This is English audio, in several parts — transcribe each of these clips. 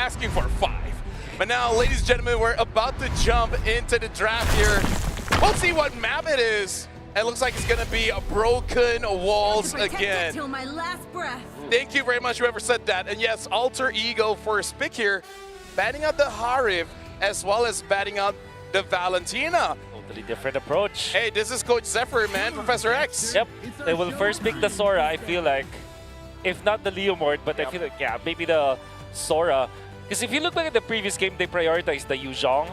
asking for 5. But now, ladies and gentlemen, we're about to jump into the draft here. We'll see what map it is. It looks like it's gonna be a broken walls again. Till my last breath. Thank you very much, whoever said that. And yes, Alter Ego for a pick here, batting out the Harif as well as batting out the Valentina. Totally different approach. Hey, this is Coach Zephyr, man, Professor X. Yep, they will first pick the Sora, I feel like. If not the Leomord, but I feel like, yeah, maybe the Sora. Because if you look back at the previous game, they prioritized the Yuzhong.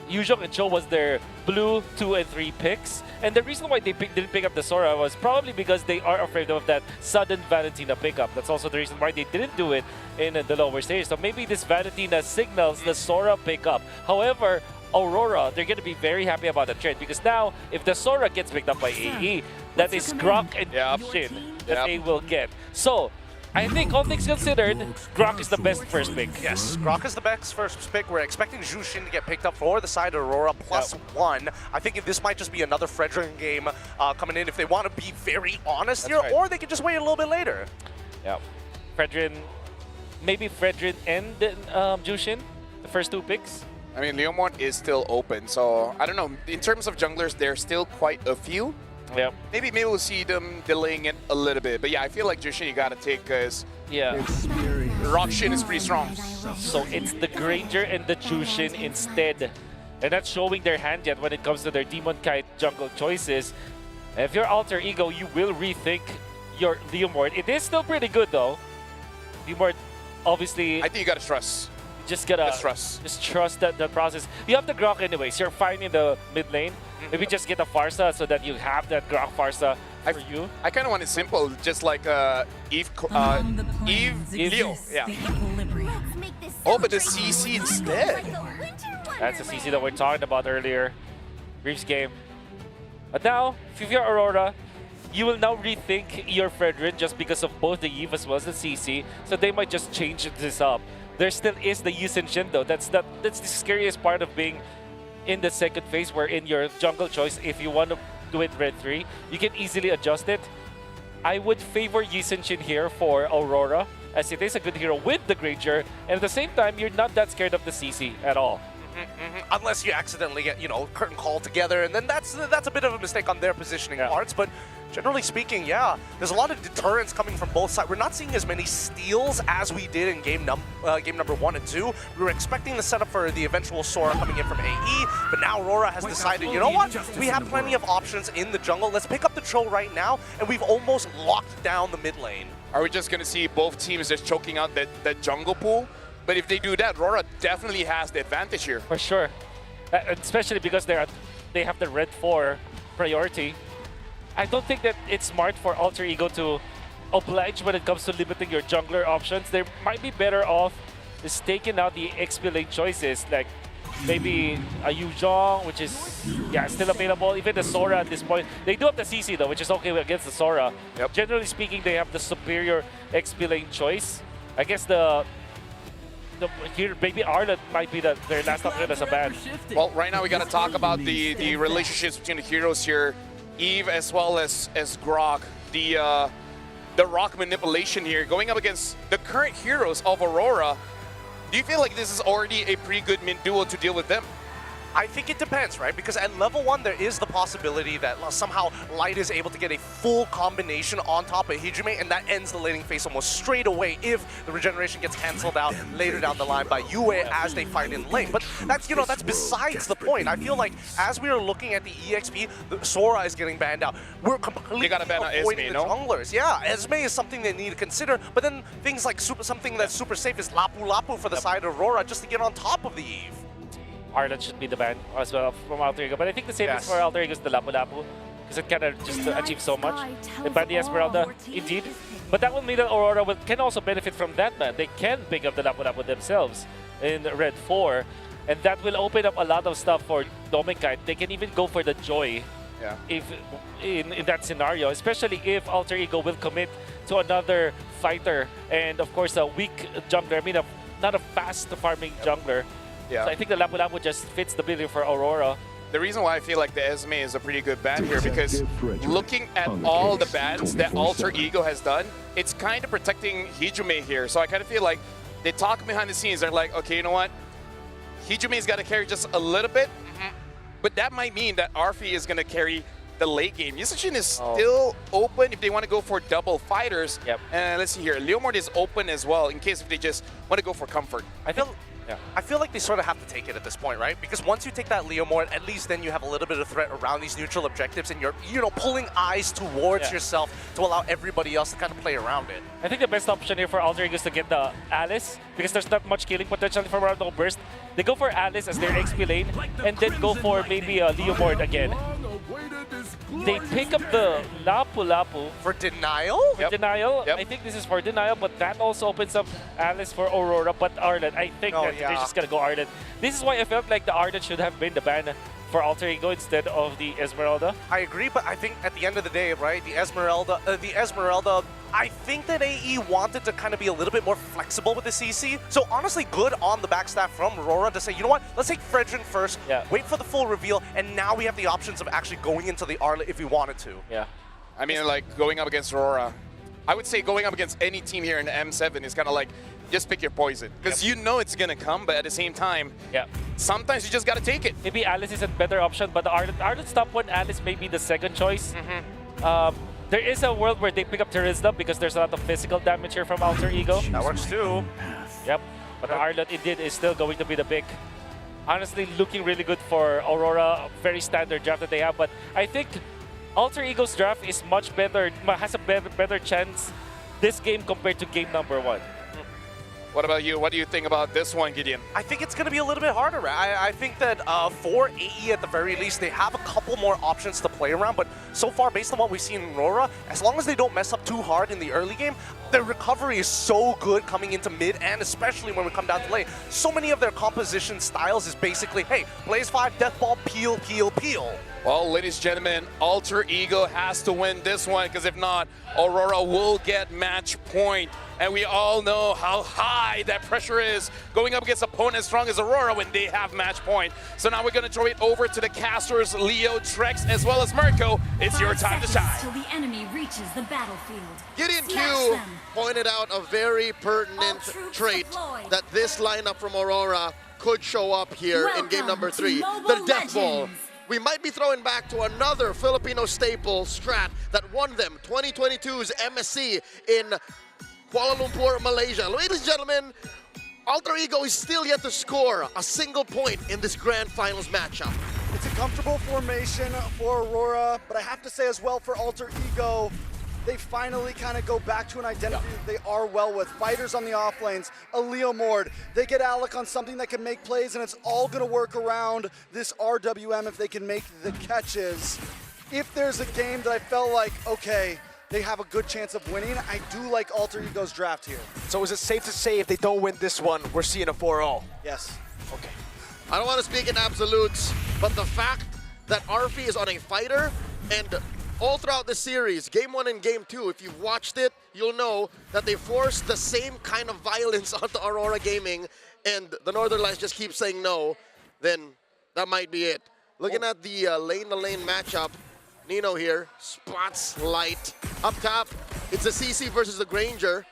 Yuzhong and Cho was their blue 2 and 3 picks. And the reason why they didn't pick up the Sora was probably because they are afraid of that sudden Valentina pickup. That's also the reason why they didn't do it in the lower stage. So maybe this Valentina signals the Sora pickup. However, AURORA, they're going to be very happy about the trade because now, if the Sora gets picked up by AE, that is Grok and Shin that they will get. So, I think all things considered, Grok is the best first pick. Yes, Grok is the best first pick. We're expecting Jushin to get picked up for the side of AURORA +1. I think this might just be another Fredrin game coming in if they want to be very honest here, or they could just wait a little bit later. Yeah, Fredrin, maybe Fredrin and Jushin, the first 2 picks. I mean, Leomord is still open, so I don't know. In terms of junglers, there's still quite a few. Yeah. Maybe we'll see them delaying it a little bit. But yeah, I feel like Jushin you gotta take because Rockshin is pretty strong. So it's the Granger and the Jushin instead. They're not showing their hand yet when it comes to their Demon Kite jungle choices. And if you're Alter Ego, you will rethink your Leomord. It is still pretty good though. Leomord, obviously, I think you gotta trust. just gotta just trust that the process. You have the Grok anyways. You're fine in the mid lane. Maybe just get a Farsa so that you have that Grok Farsa for you. I kind of want it simple, just like Eve Leo. Yeah. Oh, but the CC instead. That's the CC that we're talking about earlier. Reef's game. But now, if you're AURORA, you will now rethink your Fredrin just because of both the Eve as well as the CC. So they might just change this up. There still is the Yusen Shin though. That's the scariest part of being in the second phase, where in your jungle choice, if you want to do it red 3, you can easily adjust it. I would favor Yusen Shin here for AURORA, as it is a good hero with the Granger, and at the same time, you're not that scared of the CC at all. Unless you accidentally get, curtain call together, and then that's a bit of a mistake on their positioning parts. But generally speaking, yeah, there's a lot of deterrence coming from both sides. We're not seeing as many steals as we did in game number 1 and 2. We were expecting the setup for the eventual Sora coming in from AE, but now AURORA has decided, you know what? We have plenty of options in the jungle. Let's pick up the Tro right now, and we've almost locked down the mid lane. Are we just gonna see both teams just choking out that jungle pool? But if they do that, AURORA definitely has the advantage here. For sure. Especially because they have the red 4 priority. I don't think that it's smart for Alter Ego to oblige when it comes to limiting your jungler options. They might be better off just taking out the XP lane choices, like maybe a Yuzhong, which is still available. Even the Sora at this point. They do have the CC though, which is okay against the Sora. Generally speaking, they have the superior XP lane choice. I guess here, maybe Arlet might be their last option as a ban. Well, right now we got to talk about the relationships between the heroes here. Eve as well as Grok. The rock manipulation here going up against the current heroes of AURORA. Do you feel like this is already a pretty good mid duo to deal with them? I think it depends, right? Because at level 1, there is the possibility that somehow Light is able to get a full combination on top of Hijime, and that ends the laning phase almost straight away if the regeneration gets cancelled out later down the line by Yue as they fight in lane. But that's, that's besides the point. I feel like as we are looking at the EXP, the Sora is getting banned out. We're completely avoiding the junglers. Yeah, Esme is something they need to consider, but then things like something that's super safe is Lapu Lapu for the side of AURORA just to get on top of the Eve. Arlet should be the ban as well from Alter Ego, but I think the safest for Alter Ego is the Lapu Lapu, because it kind of just achieves so much. They ban the Esmeralda, indeed. But that will mean that AURORA can also benefit from that ban. They can pick up the Lapu Lapu themselves in red 4, and that will open up a lot of stuff for Dominkite. They can even go for the Joy if in that scenario, especially if Alter Ego will commit to another fighter, and of course a weak jungler, I mean not a fast farming jungler. So I think the Lapu Lapu just fits the bill for AURORA. The reason why I feel like the Esme is a pretty good ban here, because looking at all the bans that Alter Ego has done, it's kind of protecting Hijime here. So I kind of feel like they talk behind the scenes. They're like, okay, you know what? Hijume's got to carry just a little bit, but that might mean that Arfi is going to carry the late game. Yusachin is still open if they want to go for double fighters. Yep. And let's see here, Leomord is open as well in case if they just want to go for comfort. I feel like they sort of have to take it at this point, right? Because once you take that Leomord, at least then you have a little bit of threat around these neutral objectives, and you're, pulling eyes towards yourself to allow everybody else to kind of play around it. I think the best option here for Alter Ego is to get the Alice, because there's not much killing potential from around the burst. They go for Alice as their XP lane, and then go for maybe a Leomord again. They pick up the Lapu Lapu. For Denial? For Denial. Yep. I think this is for Denial, but that also opens up Alice for Aurora, but Arlen. I think that they're just going to go Arlen. This is why I felt like the Arlen should have been the ban for Alter Ego instead of the Esmeralda. I agree, but I think at the end of the day, right, the Esmeralda, I think that AE wanted to kind of be a little bit more flexible with the CC. So honestly, good on the backstaff from Aurora to say, you know what, let's take Fredrin first, wait for the full reveal, and now we have the options of actually going into the Arlet if we wanted to. Yeah. I mean, like, going up against Aurora, I would say going up against any team here in M7 is kind of like, just pick your poison. Because you know it's going to come, but at the same time, sometimes you just got to take it. Maybe Alice is a better option, but the Arlen's top one, Alice may be the second choice. There is a world where they pick up Terizla because there's a lot of physical damage here from Alter Ego. That works too. Yep, but the Arlen indeed is still going to be the pick. Honestly, looking really good for Aurora. Very standard draft that they have, but I think Alter Ego's draft is much better, has a better chance this game compared to game number 1. What about you? What do you think about this one, Gideon? I think it's going to be a little bit harder. I think that for AE, at the very least, they have a couple more options to play around. But so far, based on what we've seen in Aurora, as long as they don't mess up too hard in the early game, their recovery is so good coming into mid, and especially when we come down to late. So many of their composition styles is basically, hey, Blaze 5, Death Ball, peel, peel, peel. Well, ladies and gentlemen, Alter Ego has to win this one, because if not, Aurora will get match point. And we all know how high that pressure is going up against opponents as strong as Aurora when they have match point. So now we're going to throw it over to the casters, Leo, Trex, as well as Mirko. It's your time to shine. Till the enemy reaches the battlefield. Gideon Smash Q them. pointed out a very pertinent trait that this lineup from Aurora could show up here in game number 3, the Death Ball. We might be throwing back to another Filipino staple strat that won them 2022's MSC in Kuala Lumpur, Malaysia. Ladies and gentlemen, Alter Ego is still yet to score a single point in this grand finals matchup. It's a comfortable formation for Aurora, but I have to say as well for Alter Ego, they finally kind of go back to an identity that they are well with. Fighters on the off lanes, a Leomord. They get Alec on something that can make plays, and it's all going to work around this RWM if they can make the catches. If there's a game that I felt like, okay, they have a good chance of winning, I do like Alter Ego's draft here. So is it safe to say if they don't win this one, we're seeing a 4-0? Yes. Okay. I don't want to speak in absolutes, but the fact that Arfi is on a fighter, and all throughout the series, game 1 and game 2, if you've watched it, you'll know that they forced the same kind of violence onto Aurora Gaming, and the Northern Lights just keep saying no, then that might be it. Looking at the lane-to-lane matchup, Nino here, spots light. Up top, it's the CC versus the Granger.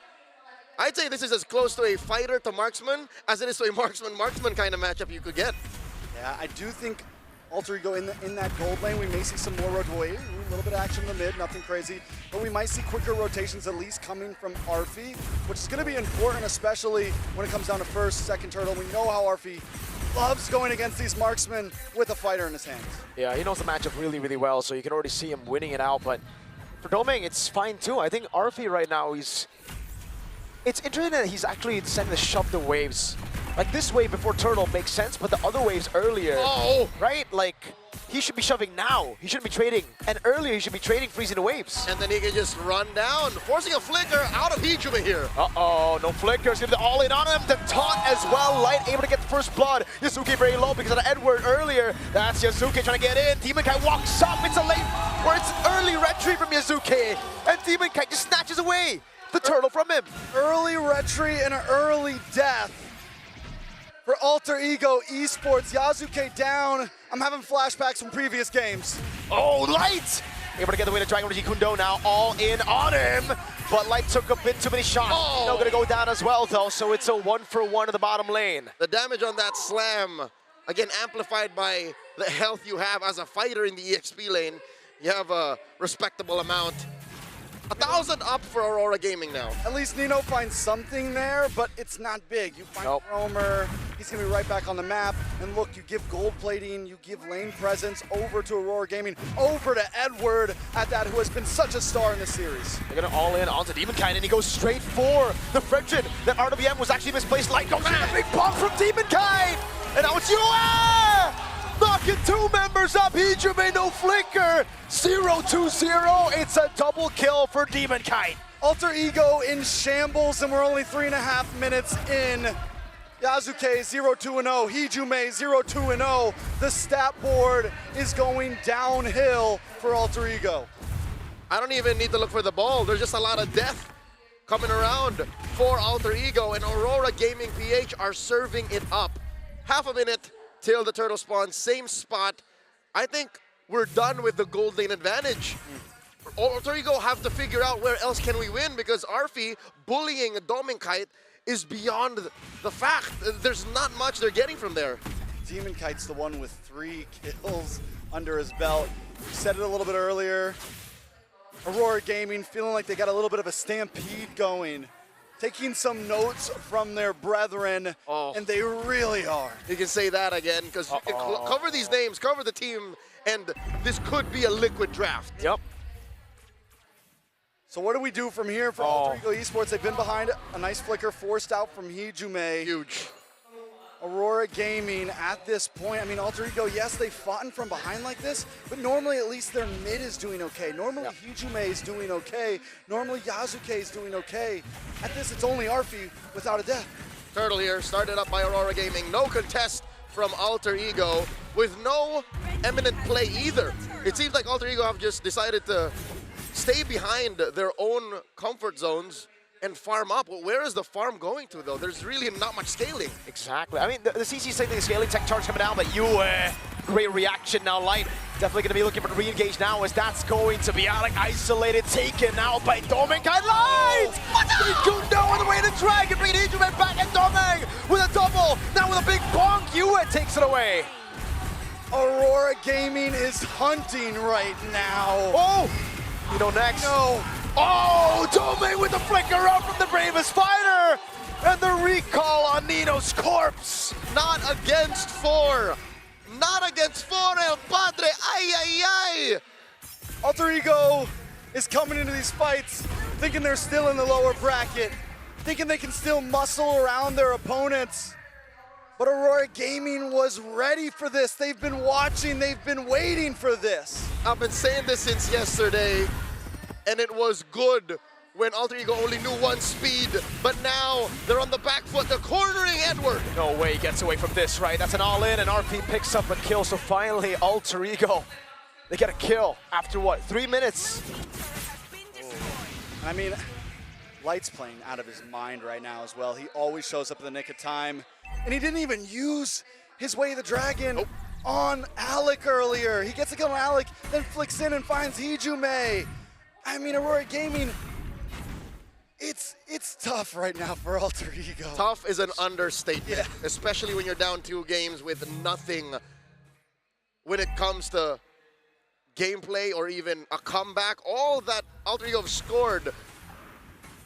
I'd say this is as close to a fighter to marksman as it is to a marksman kind of matchup you could get. Yeah, I do think Alter Ego in that gold lane, we may see some more rotation, a little bit of action in the mid, nothing crazy, but we might see quicker rotations at least coming from Arfi, which is going to be important, especially when it comes down to first, second turtle. We know how Arfi loves going against these marksmen with a fighter in his hands. Yeah, he knows the matchup really, really well, so you can already see him winning it out, but for Doming, it's fine too. I think Arfi right now, it's interesting that he's actually sending the shove the waves. Like this wave before turtle makes sense, but the other waves earlier, right? Like, he should be shoving now. He shouldn't be trading. And earlier, he should be trading, freezing the waves. And then he can just run down, forcing a flicker out of Hijume here. Uh-oh, no flickers. Gonna be all in on him. The taunt as well. Light able to get the first blood. Yasuke very low because of the Edward earlier. That's Yasuke trying to get in. Demon Kai walks up. It's a late, or it's an early retreat from Yasuke. And Demon Kai just snatches away the turtle from him. Early retreat and an early death for Alter Ego Esports. Yasuke down. I'm having flashbacks from previous games. Oh, Light Able to get away to Dragon Energy. Kundo now all in on him. But Light took a bit too many shots. Oh. Now gonna go down as well though, so it's a 1-for-1 in the bottom lane. The damage on that slam, again amplified by the health you have as a fighter in the EXP lane. You have a respectable amount. 1,000 up for Aurora Gaming now. At least Nino finds something there, but it's not big. You find Nope. Roamer, he's gonna be right back on the map. And look, you give gold plating, you give lane presence over to Aurora Gaming, over to Edward at that, who has been such a star in the series. They're gonna all in onto Demonkite, and he goes straight for the friction. That RWM was actually misplaced. Light goes in, a big pump from Demonkite! And now it's Yue! Knocking 2 members up, Hijume, no flicker! 0-2-0, it's a double kill for Demonkite. Alter Ego in shambles, and we're only 3.5 minutes in. Yasuke 0-2-0, Hijume 0-2-0. The stat board is going downhill for Alter Ego. I don't even need to look for the ball. There's just a lot of death coming around for Alter Ego, and Aurora Gaming PH are serving it up. Half a minute till the turtle spawn, same spot. I think we're done with the gold lane advantage. Alter Ego have to figure out where else can we win, because Arfi bullying Dominkite is beyond the fact. There's not much they're getting from there. Demonkite's the one with 3 kills under his belt. We said it a little bit earlier. Aurora Gaming feeling like they got a little bit of a stampede going. Taking some notes from their brethren, and they really are. You can say that again, because you can cover these names, cover the team, and this could be a liquid draft. Yep. So what do we do from here for Alter Ego Esports? They've been behind, a nice flicker forced out from Hijume. Huge. Aurora Gaming at this point, I mean, Alter Ego, yes, they've fought from behind like this, but normally at least their mid is doing okay. Normally Hijume is doing okay. Normally Yasuke is doing okay. At this, it's only Arfi without a death. Turtle here, started up by Aurora Gaming. No contest from Alter Ego, with no eminent play either. It seems like Alter Ego have just decided to stay behind their own comfort zones and farm up. Well, where is the farm going to, though? There's really not much scaling. Exactly. I mean, the CC saying the scaling tech charge coming down, but great reaction now. Light definitely going to be looking for the re-engage now, as that's going to be Alec isolated, taken out by Dominkite. Light! Kundo on the way to Dragon, bring Hijume back, and Domeng with a double. Now with a big bonk, Yue takes it away. Aurora Gaming is hunting right now. Oh! You know, next. No. Oh, Domeng with the flicker out from the bravest fighter! And the recall on Nino's corpse! Not against 4. Not against 4, El Padre. Ay, ay, ay. Alter Ego is coming into these fights thinking they're still in the lower bracket, thinking they can still muscle around their opponents. But Aurora Gaming was ready for this. They've been watching, they've been waiting for this. I've been saying this since yesterday, and it was good when Alter Ego only knew one speed, but now they're on the back foot. They're cornering Edward. No way he gets away from this, right? That's an all-in, and RP picks up a kill, so finally Alter Ego, they get a kill after what, 3 minutes? I mean, Light's playing out of his mind right now as well. He always shows up in the nick of time, and he didn't even use his Way of the Dragon on Alec earlier. He gets a kill on Alec, then flicks in and finds Hijume. I mean, Aurora Gaming, it's tough right now for Alter Ego. Tough is an understatement, especially when you're down 2 games with nothing when it comes to gameplay or even a comeback. All that Alter Ego have scored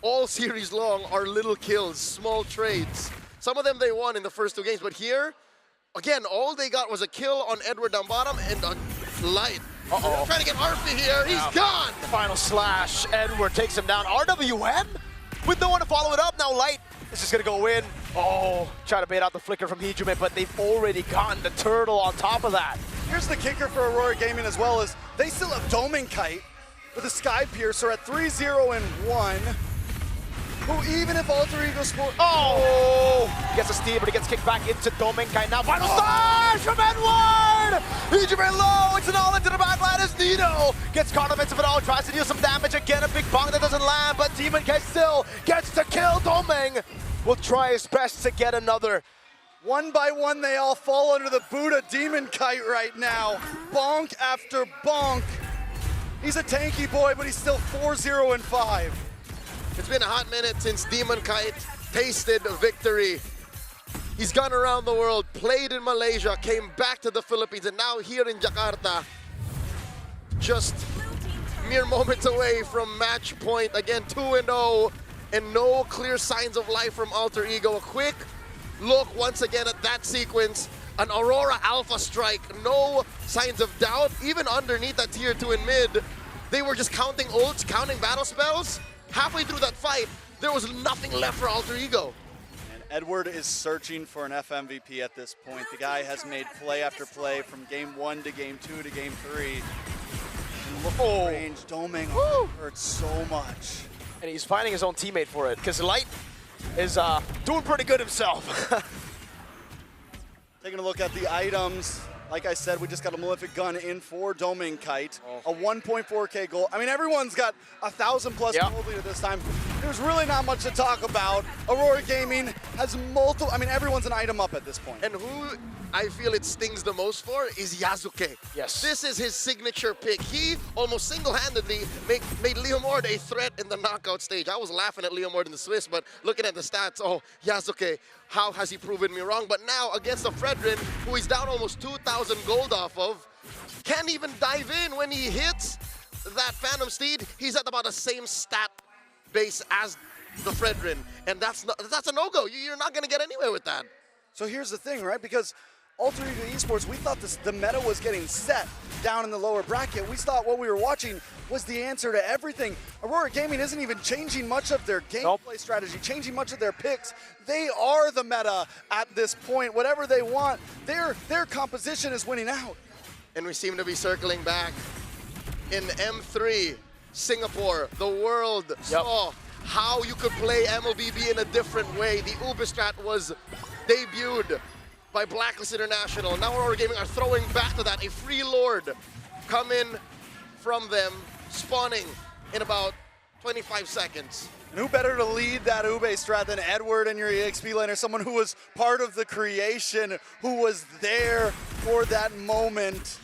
all series long are little kills, small trades. Some of them they won in the first 2 games, but here, again, all they got was a kill on Edward down bottom and a Light. They're trying to get Arfi here. He's gone. Final slash. Edward takes him down. RWM with no one to follow it up. Now Light is just going to go in. Oh, try to bait out the flicker from Hijume, but they've already gotten the turtle on top of that. Here's the kicker for Aurora Gaming as well, is they still have Dominkite with a Sky Piercer at 3-0-1. Who, even if Alter Ego score, Gets a steal, but he gets kicked back into Dominkite. Now final slash from Edward! Hijume low, it's an all into the backline as Nino gets caught up into it all, tries to deal some damage again, a big bong that doesn't land, but Demonkite still gets to kill. Domeng will try his best to get another. one by one they all fall under the boot of Demonkite right now. Bonk after bonk. He's a tanky boy, but he's still 4-0-5. It's been a hot minute since Demon Kite tasted victory. He's gone around the world, played in Malaysia, came back to the Philippines, and now here in Jakarta. Just mere moments away from match point. Again, 2-0, and no clear signs of life from Alter Ego. A quick look once again at that sequence. An Aurora Alpha strike, no signs of doubt. Even underneath that tier 2 in mid, they were just counting ults, counting battle spells. Halfway through that fight, there was nothing left for Alter Ego. And Edward is searching for an FMVP at this point. The guy has made play after play from game 1 to game 2 to game 3. And look at range, Doming hurts so much. And he's finding his own teammate for it, because Light is doing pretty good himself. Taking a look at the items, like I said, we just got a Malefic Gun in for Doming Kite, a 1.4K goal. I mean, everyone's got 1,000+ gold lead at this time. There's really not much to talk about. Aurora Gaming has multiple, I mean, everyone's an item up at this point. And who I feel it stings the most for is Yasuke. Yes. This is his signature pick. He almost single-handedly made Leomord a threat in the knockout stage. I was laughing at Leomord in the Swiss, but looking at the stats, oh, Yasuke, how has he proven me wrong? But now against a Fredrin, who he's down almost 2,000 gold off of, can't even dive in when he hits that Phantom Steed. He's at about the same stat base as the Fredrin, and that's a no-go. You're not gonna get anywhere with that. So here's the thing, right? Because Alter Ego Esports, we thought the meta was getting set down in the lower bracket. We thought what we were watching was the answer to everything. Aurora Gaming isn't even changing much of their gameplay strategy, changing much of their picks. They are the meta at this point. Whatever they want, their composition is winning out. And we seem to be circling back in M3, Singapore. The world saw how you could play MLBB in a different way. The Ubistrat was debuted by Blacklist International. Now Aurora Gaming are throwing back to that. A free lord coming from them, spawning in about 25 seconds. And who better to lead that Ube strat than Edward and your EXP laner, someone who was part of the creation, who was there for that moment.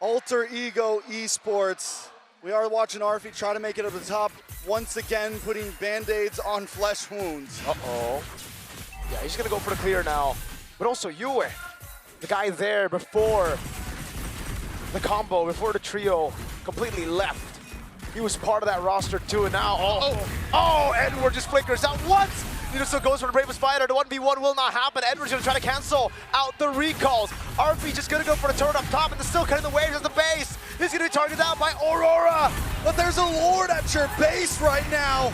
Alter Ego Esports. We are watching Arfi try to make it to the top, once again putting band-aids on flesh wounds. Uh-oh. Yeah, he's gonna go for the clear now. But also Yue, the guy there before the combo, before the trio completely left. He was part of that roster too, and now, Edward just flickers out once! Still goes for the Bravest Spider. The 1v1 will not happen. Edward's gonna try to cancel out the recalls. RP just gonna go for the turret up top, and they're still cutting the waves at the base. He's gonna be targeted out by Aurora. But there's a Lord at your base right now.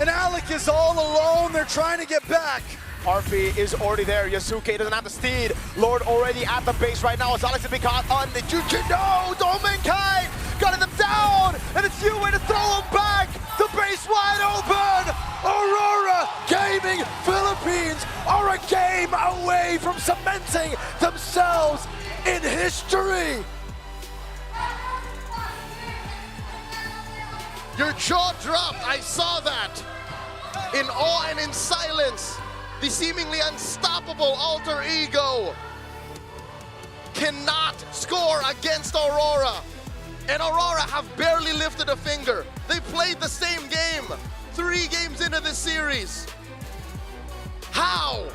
And Alec is all alone. They're trying to get back. RP is already there. Yasuke doesn't have the steed. Lord already at the base right now. As Alex has been caught on the Juju. No! Dominkai got them down! And it's Yue to throw him back! The base wide open! Aurora Gaming Philippines are a game away from cementing themselves in history! Your jaw dropped. I saw that. In awe and in silence, the seemingly unstoppable Alter Ego cannot score against Aurora. And Aurora have barely lifted a finger. They played the same game 3 games into this series. How?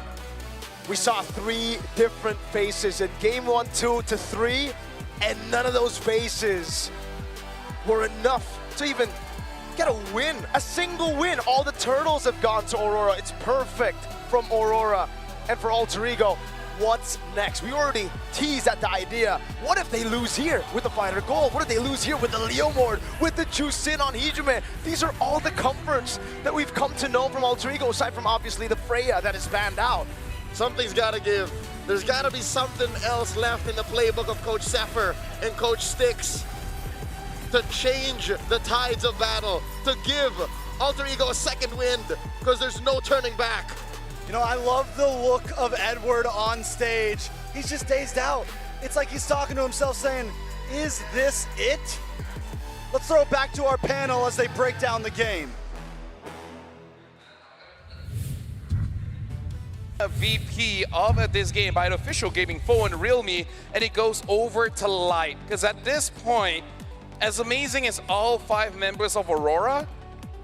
We saw 3 different faces in game 1, 2 to 3, and none of those faces were enough to even get a win, a single win. All the turtles have gone to Aurora. It's perfect from Aurora. And for Alter Ego, what's next? We already teased at the idea. What if they lose here with the fighter goal? What if they lose here with the Leomord, with the Chusin on Hijime? These are all the comforts that we've come to know from Alter Ego, aside from obviously the Freya that is banned out. Something's gotta give. There's gotta be something else left in the playbook of Coach Zephyr and Coach Styx to change the tides of battle, to give Alter Ego a second wind, because there's no turning back. You know, I love the look of Edward on stage. He's just dazed out. It's like he's talking to himself saying, is this it? Let's throw it back to our panel as they break down the game. A VP of this game by an official gaming foe in Realme, and it goes over to Light. Because at this point, as amazing as all 5 members of Aurora,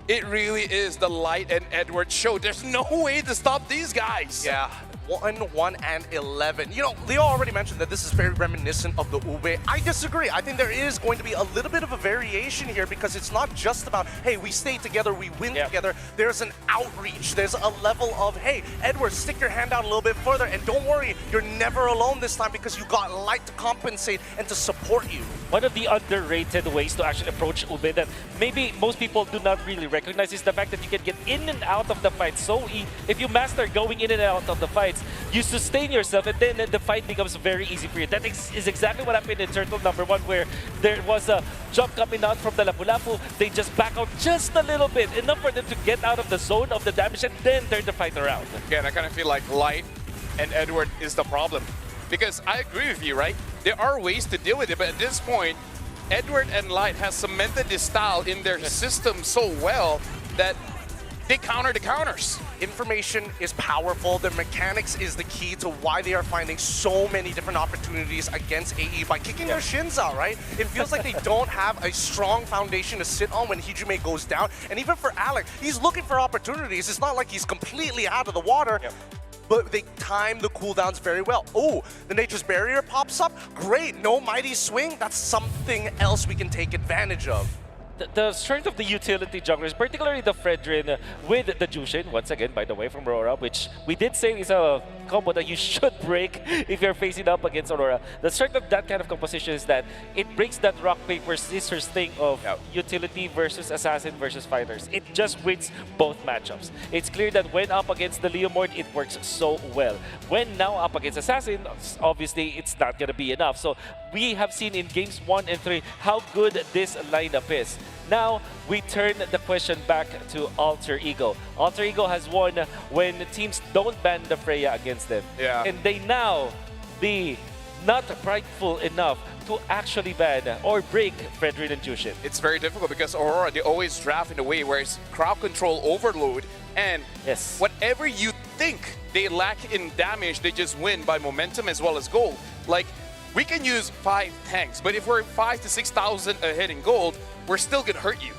it really is the Light and Edward show. There's no way to stop these guys. Yeah. 1, and 11. You know, Leo already mentioned that this is very reminiscent of the Ube. I disagree. I think there is going to be a little bit of a variation here because it's not just about, hey, we stay together, we win together. There's an outreach. There's a level of, hey, Edward, stick your hand out a little bit further, and don't worry, you're never alone this time because you got Light to compensate and to support you. One of the underrated ways to actually approach Ube that maybe most people do not really recognize is the fact that you can get in and out of the fight so if you master going in and out of the fights, you sustain yourself and then the fight becomes very easy for you. That is exactly what happened in Turtle number 1 where there was a jump coming out from the Lapu-Lapu. They just back out just a little bit, enough for them to get out of the zone of the damage and then turn the fight around. Again, I kind of feel like Light and Edward is the problem. Because I agree with you, right? There are ways to deal with it, but at this point, Edward and Light has cemented this style in their system so well that they counter the counters. Information is powerful. Their mechanics is the key to why they are finding so many different opportunities against AE by kicking their shins out, right? It feels like they don't have a strong foundation to sit on when Hijime goes down. And even for Alec, he's looking for opportunities. It's not like he's completely out of the water. But they time the cooldowns very well. Oh, the Nature's Barrier pops up. Great, no Mighty Swing. That's something else we can take advantage of. The strength of the utility junglers, particularly the Fredrin with the Jushin, once again, by the way, from Aurora, which we did say is a combo that you should break if you're facing up against Aurora. The strength of that kind of composition is that it breaks that rock, paper, scissors thing of utility versus assassin versus fighters. It just wins both matchups. It's clear that when up against the Leomord, it works so well. When now up against assassin, obviously it's not going to be enough. So we have seen in games 1 and 3 how good this lineup is. Now, we turn the question back to Alter Ego. Alter Ego has won when teams don't ban the Freya against them. And they now be not prideful enough to actually ban or break Fredrin and Jushin. It's very difficult because Aurora, they always draft in a way where it's crowd control overload, and whatever you think they lack in damage, they just win by momentum as well as gold. Like, we can use 5 tanks, but if we're 5,000 to 6,000 ahead in gold, we're still gonna hurt you.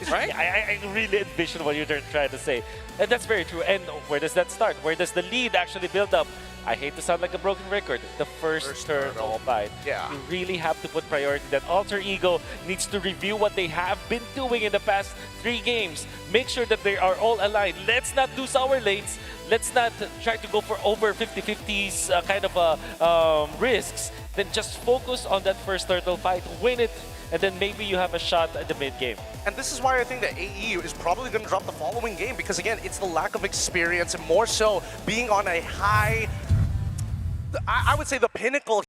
Right? I really envision what you're trying to say. And that's very true. And where does that start? Where does the lead actually build up? I hate to sound like a broken record. The first turtle fight. You really have to put priority that Alter Ego needs to review what they have been doing in the past 3 games. Make sure that they are all aligned. Let's not lose our lanes. Let's not try to go for over 50-50s kind of risks. Then just focus on that first turtle fight, win it, and then maybe you have a shot at the mid-game. And this is why I think that AE is probably going to drop the following game because, again, it's the lack of experience and more so being on a high, I would say the pinnacle